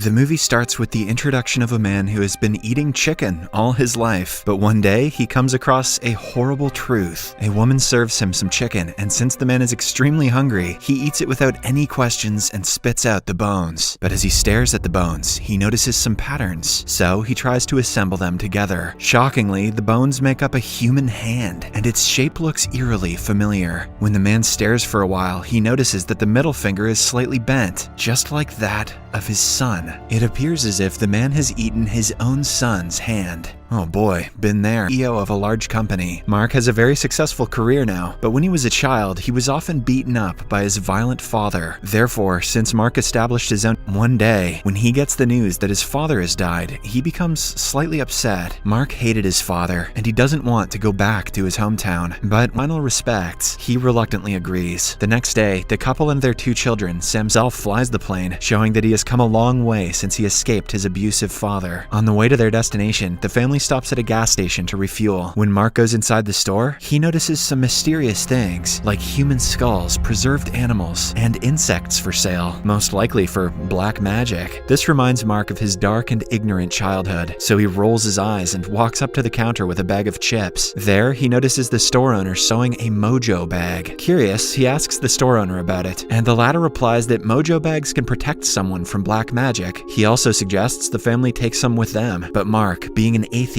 The movie starts with the introduction of a man who has been eating chicken all his life, but one day he comes across a horrible truth. A woman serves him some chicken, and since the man is extremely hungry, he eats it without any questions and spits out the bones. But as he stares at the bones, he notices some patterns, so he tries to assemble them together. Shockingly, the bones make up a human hand, and its shape looks eerily familiar. When the man stares for a while, he notices that the middle finger is slightly bent, just like that of his son. It appears as if the man has eaten his own son's hand. Oh boy, been there. CEO of a large company. Mark has a very successful career now, but when he was a child, he was often beaten up by his violent father. Therefore, since Mark established his own, one day, when he gets the news that his father has died, he becomes slightly upset. Mark hated his father, and he doesn't want to go back to his hometown, but final respects, he reluctantly agrees. The next day, the couple and their 2 children, Sam himself flies the plane, showing that he has come a long way since he escaped his abusive father. On the way to their destination, the family stops at a gas station to refuel. When Mark goes inside the store, he notices some mysterious things, like human skulls, preserved animals, and insects for sale, most likely for black magic. This reminds Mark of his dark and ignorant childhood, so he rolls his eyes and walks up to the counter with a bag of chips. There, he notices the store owner sewing a mojo bag. Curious, he asks the store owner about it, and the latter replies that mojo bags can protect someone from black magic. He also suggests the family take some with them, but Mark, being an atheist,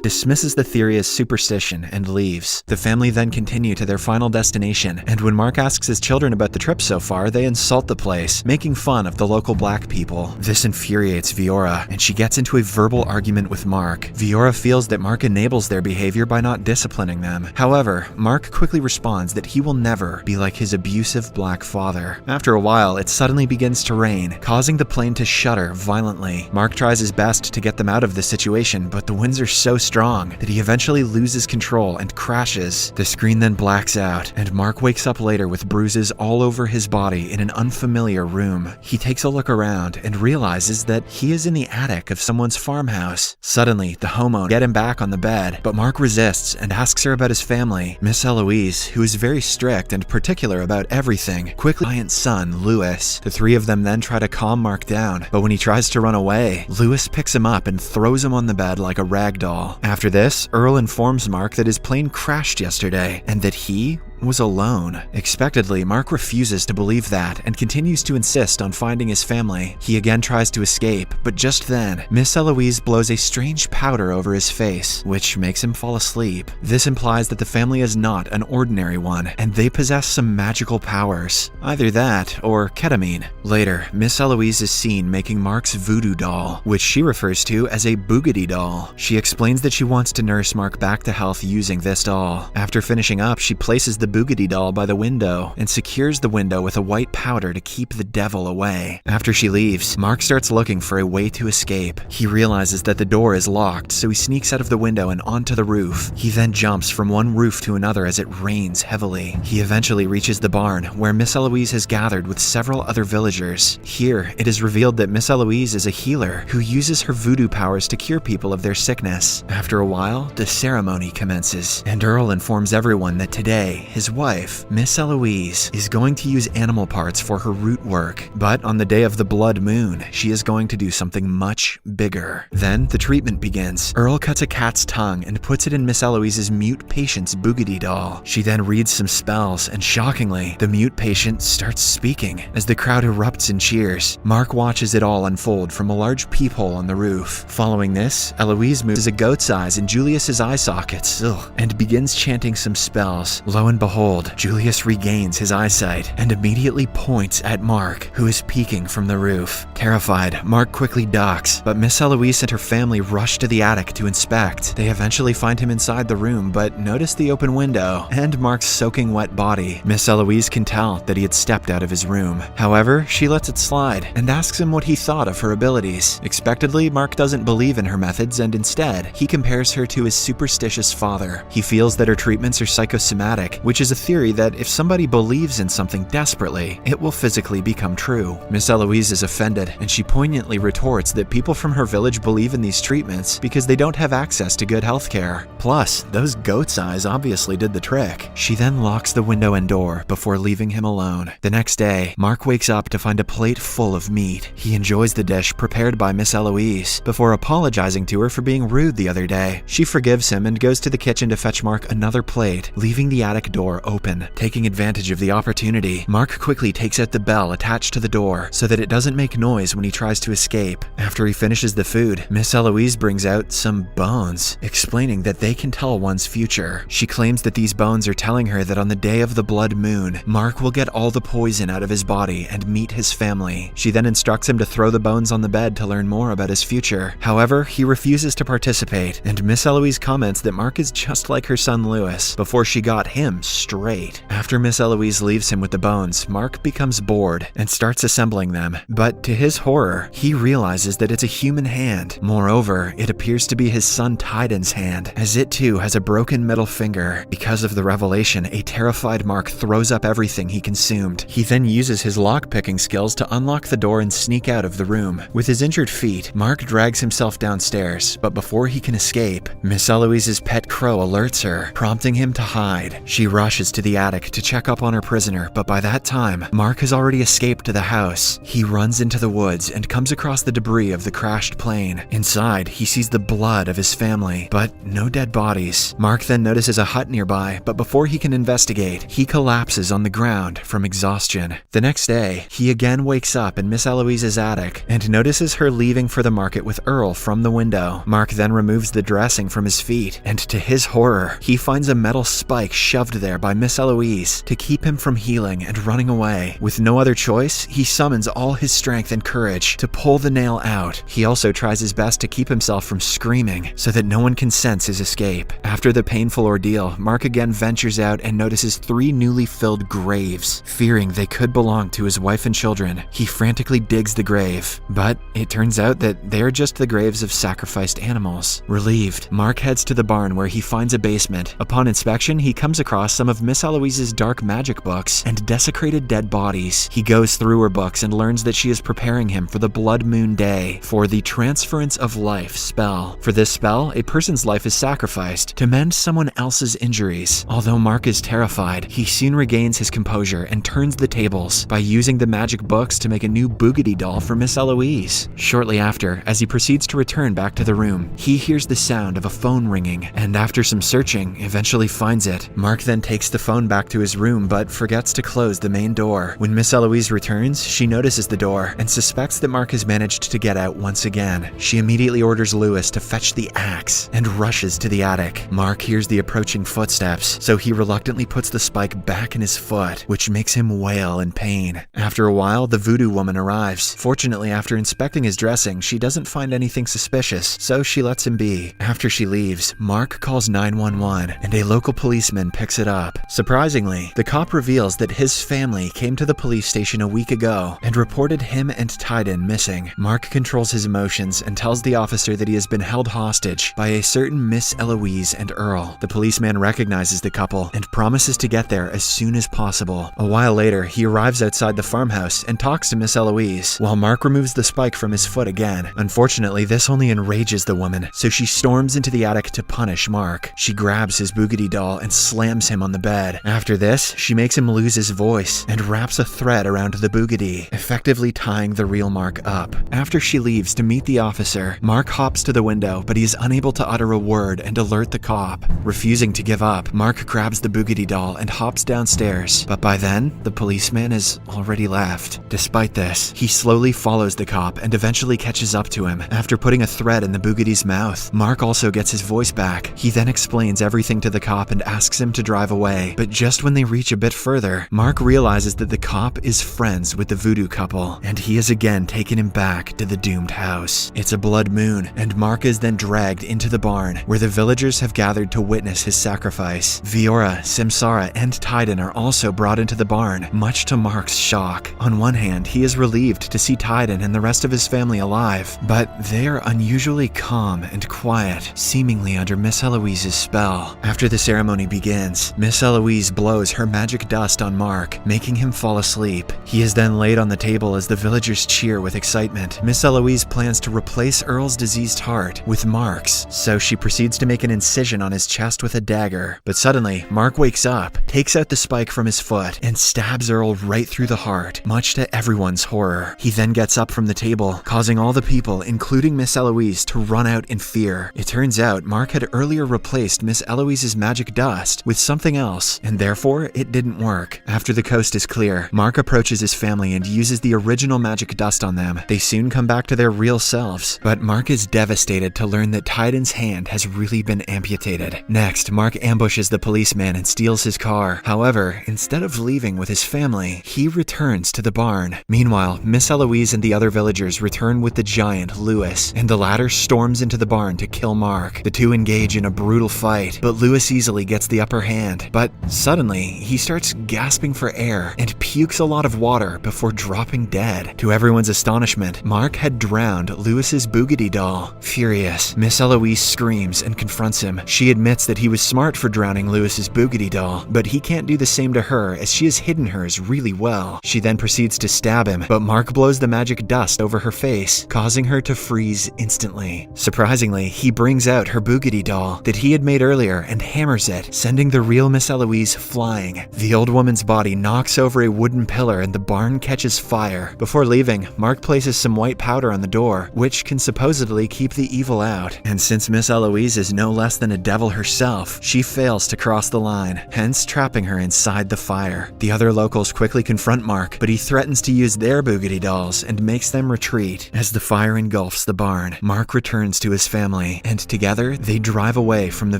dismisses the theory as superstition and leaves. The family then continue to their final destination, and when Mark asks his children about the trip so far, they insult the place, making fun of the local black people. This infuriates Viora, and she gets into a verbal argument with Mark. Viora feels that Mark enables their behavior by not disciplining them. However, Mark quickly responds that he will never be like his abusive black father. After a while, it suddenly begins to rain, causing the plane to shudder violently. Mark tries his best to get them out of the situation, but the winds are so strong that he eventually loses control and crashes. The screen then blacks out, and Mark wakes up later with bruises all over his body in an unfamiliar room. He takes a look around and realizes that he is in the attic of someone's farmhouse. Suddenly, the homeowner gets him back on the bed, but Mark resists and asks her about his family. Miss Eloise, who is very strict and particular about everything, quickly giant son, Lewis. The 3 of them then try to calm Mark down, but when he tries to run away, Lewis picks him up and throws him on the bed like a rag doll. After this, Earl informs Mark that his plane crashed yesterday and that he was alone. Expectedly, Mark refuses to believe that and continues to insist on finding his family. He again tries to escape, but just then, Miss Eloise blows a strange powder over his face, which makes him fall asleep. This implies that the family is not an ordinary one, and they possess some magical powers. Either that, or ketamine. Later, Miss Eloise is seen making Mark's voodoo doll, which she refers to as a boogity doll. She explains that she wants to nurse Mark back to health using this doll. After finishing up, she places the boogity doll by the window and secures the window with a white powder to keep the devil away. After she leaves, Mark starts looking for a way to escape. He realizes that the door is locked, so he sneaks out of the window and onto the roof. He then jumps from one roof to another as it rains heavily. He eventually reaches the barn, where Miss Eloise has gathered with several other villagers. Here, it is revealed that Miss Eloise is a healer who uses her voodoo powers to cure people of their sickness. After a while, the ceremony commences, and Earl informs everyone that today, his wife, Miss Eloise, is going to use animal parts for her root work, but on the day of the blood moon, she is going to do something much bigger. Then the treatment begins. Earl cuts a cat's tongue and puts it in Miss Eloise's mute patient's boogity doll. She then reads some spells, and shockingly, the mute patient starts speaking. As the crowd erupts in cheers, Mark watches it all unfold from a large peephole on the roof. Following this, Eloise moves a goat's eyes in Julius's eye sockets, and begins chanting some spells. Lo and behold, Julius regains his eyesight and immediately points at Mark, who is peeking from the roof. Terrified, Mark quickly ducks, but Miss Eloise and her family rush to the attic to inspect. They eventually find him inside the room, but notice the open window and Mark's soaking wet body. Miss Eloise can tell that he had stepped out of his room. However, she lets it slide and asks him what he thought of her abilities. Expectedly, Mark doesn't believe in her methods, and instead, he compares her to his superstitious father. He feels that her treatments are psychosomatic, which which is a theory that if somebody believes in something desperately, it will physically become true. Miss Eloise is offended, and she poignantly retorts that people from her village believe in these treatments because they don't have access to good health care. Plus, those goat's eyes obviously did the trick. She then locks the window and door before leaving him alone. The next day, Mark wakes up to find a plate full of meat. He enjoys the dish prepared by Miss Eloise before apologizing to her for being rude the other day. She forgives him and goes to the kitchen to fetch Mark another plate, leaving the attic door open. Taking advantage of the opportunity, Mark quickly takes out the bell attached to the door so that it doesn't make noise when he tries to escape. After he finishes the food, Miss Eloise brings out some bones, explaining that they can tell one's future. She claims that these bones are telling her that on the day of the blood moon, Mark will get all the poison out of his body and meet his family. She then instructs him to throw the bones on the bed to learn more about his future. However, he refuses to participate, and Miss Eloise comments that Mark is just like her son Louis before she got him straight. After Miss Eloise leaves him with the bones, Mark becomes bored and starts assembling them. But to his horror, he realizes that it's a human hand. Moreover, it appears to be his son Tiden's hand, as it too has a broken middle finger. Because of the revelation, a terrified Mark throws up everything he consumed. He then uses his lock-picking skills to unlock the door and sneak out of the room. With his injured feet, Mark drags himself downstairs, but before he can escape, Miss Eloise's pet crow alerts her, prompting him to hide. She rushes to the attic to check up on her prisoner, but by that time, Mark has already escaped to the house. He runs into the woods and comes across the debris of the crashed plane. Inside, he sees the blood of his family, but no dead bodies. Mark then notices a hut nearby, but before he can investigate, he collapses on the ground from exhaustion. The next day, he again wakes up in Miss Eloise's attic and notices her leaving for the market with Earl from the window. Mark then removes the dressing from his feet, and to his horror, he finds a metal spike shoved there by Miss Eloise to keep him from healing and running away. With no other choice, he summons all his strength and courage to pull the nail out. He also tries his best to keep himself from screaming so that no one can sense his escape. After the painful ordeal, Mark again ventures out and notices 3 newly filled graves. Fearing they could belong to his wife and children, he frantically digs the grave, but it turns out that they're just the graves of sacrificed animals. Relieved, Mark heads to the barn where he finds a basement. Upon inspection, he comes across some of Miss Eloise's dark magic books and desecrated dead bodies. He goes through her books and learns that she is preparing him for the blood moon day for the Transference of Life spell. For this spell, a person's life is sacrificed to mend someone else's injuries. Although Mark is terrified, he soon regains his composure and turns the tables by using the magic books to make a new boogity doll for Miss Eloise. Shortly after, as he proceeds to return back to the room, he hears the sound of a phone ringing, and after some searching, eventually finds it. Mark then takes the phone back to his room but forgets to close the main door. When Miss Eloise returns, she notices the door and suspects that Mark has managed to get out once again. She immediately orders Louis to fetch the axe and rushes to the attic. Mark hears the approaching footsteps, so he reluctantly puts the spike back in his foot, which makes him wail in pain. After a while, the voodoo woman arrives. Fortunately, after inspecting his dressing, she doesn't find anything suspicious, so she lets him be. After she leaves, Mark calls 911, and a local policeman picks it up. Surprisingly, the cop reveals that his family came to the police station a week ago and reported him and Tiden missing. Mark controls his emotions and tells the officer that he has been held hostage by a certain Miss Eloise and Earl. The policeman recognizes the couple and promises to get there as soon as possible. A while later, he arrives outside the farmhouse and talks to Miss Eloise, while Mark removes the spike from his foot again. Unfortunately, this only enrages the woman, so she storms into the attic to punish Mark. She grabs his boogity doll and slams him on the bed. After this, she makes him lose his voice and wraps a thread around the boogity, effectively tying the real Mark up. After she leaves to meet the officer, Mark hops to the window, but he is unable to utter a word and alert the cop. Refusing to give up, Mark grabs the boogity doll and hops downstairs, but by then, the policeman has already left. Despite this, he slowly follows the cop and eventually catches up to him. After putting a thread in the boogity's mouth, Mark also gets his voice back. He then explains everything to the cop and asks him to drive away, but just when they reach a bit further, Mark realizes that the cop is friends with the voodoo couple, and he has again taken him back to the doomed house. It's a blood moon, and Mark is then dragged into the barn, where the villagers have gathered to witness his sacrifice. Viora, Simsara, and Tiden are also brought into the barn, much to Mark's shock. On one hand, he is relieved to see Tiden and the rest of his family alive, but they are unusually calm and quiet, seemingly under Miss Eloise's spell. After the ceremony begins, Miss Eloise blows her magic dust on Mark, making him fall asleep. He is then laid on the table as the villagers cheer with excitement. Miss Eloise plans to replace Earl's diseased heart with Mark's, so she proceeds to make an incision on his chest with a dagger. But suddenly, Mark wakes up, takes out the spike from his foot, and stabs Earl right through the heart, much to everyone's horror. He then gets up from the table, causing all the people, including Miss Eloise, to run out in fear. It turns out Mark had earlier replaced Miss Eloise's magic dust with something else, and therefore it didn't work. After the coast is clear, Mark approaches his family and uses the original magic dust on them. They soon come back to their real selves, but Mark is devastated to learn that Titan's hand has really been amputated. Next, Mark ambushes the policeman and steals his car. However, instead of leaving with his family, he returns to the barn. Meanwhile, Miss Eloise and the other villagers return with the giant, Lewis, and the latter storms into the barn to kill Mark. The two engage in a brutal fight, but Lewis easily gets the upper hand. But suddenly, he starts gasping for air and pukes a lot of water before dropping dead. To everyone's astonishment, Mark had drowned Lewis's Boogity doll. Furious, Miss Eloise screams and confronts him. She admits that he was smart for drowning Lewis's Boogity doll, but he can't do the same to her as she has hidden hers really well. She then proceeds to stab him, but Mark blows the magic dust over her face, causing her to freeze instantly. Surprisingly, he brings out her Boogity doll that he had made earlier and hammers it, sending the real Miss Eloise flying. The old woman's body knocks over a wooden pillar and the barn catches fire. Before leaving, Mark places some white powder on the door, which can supposedly keep the evil out. And since Miss Eloise is no less than a devil herself, she fails to cross the line, hence trapping her inside the fire. The other locals quickly confront Mark, but he threatens to use their Boogity dolls and makes them retreat. As the fire engulfs the barn, Mark returns to his family, and together they drive away from the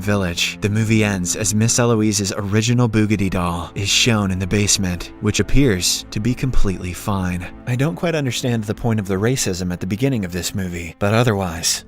village. The movie ends as Miss Eloise's original Boogity doll is shown in the basement, which appears to be completely fine. I don't quite understand the point of the racism at the beginning of this movie, but otherwise,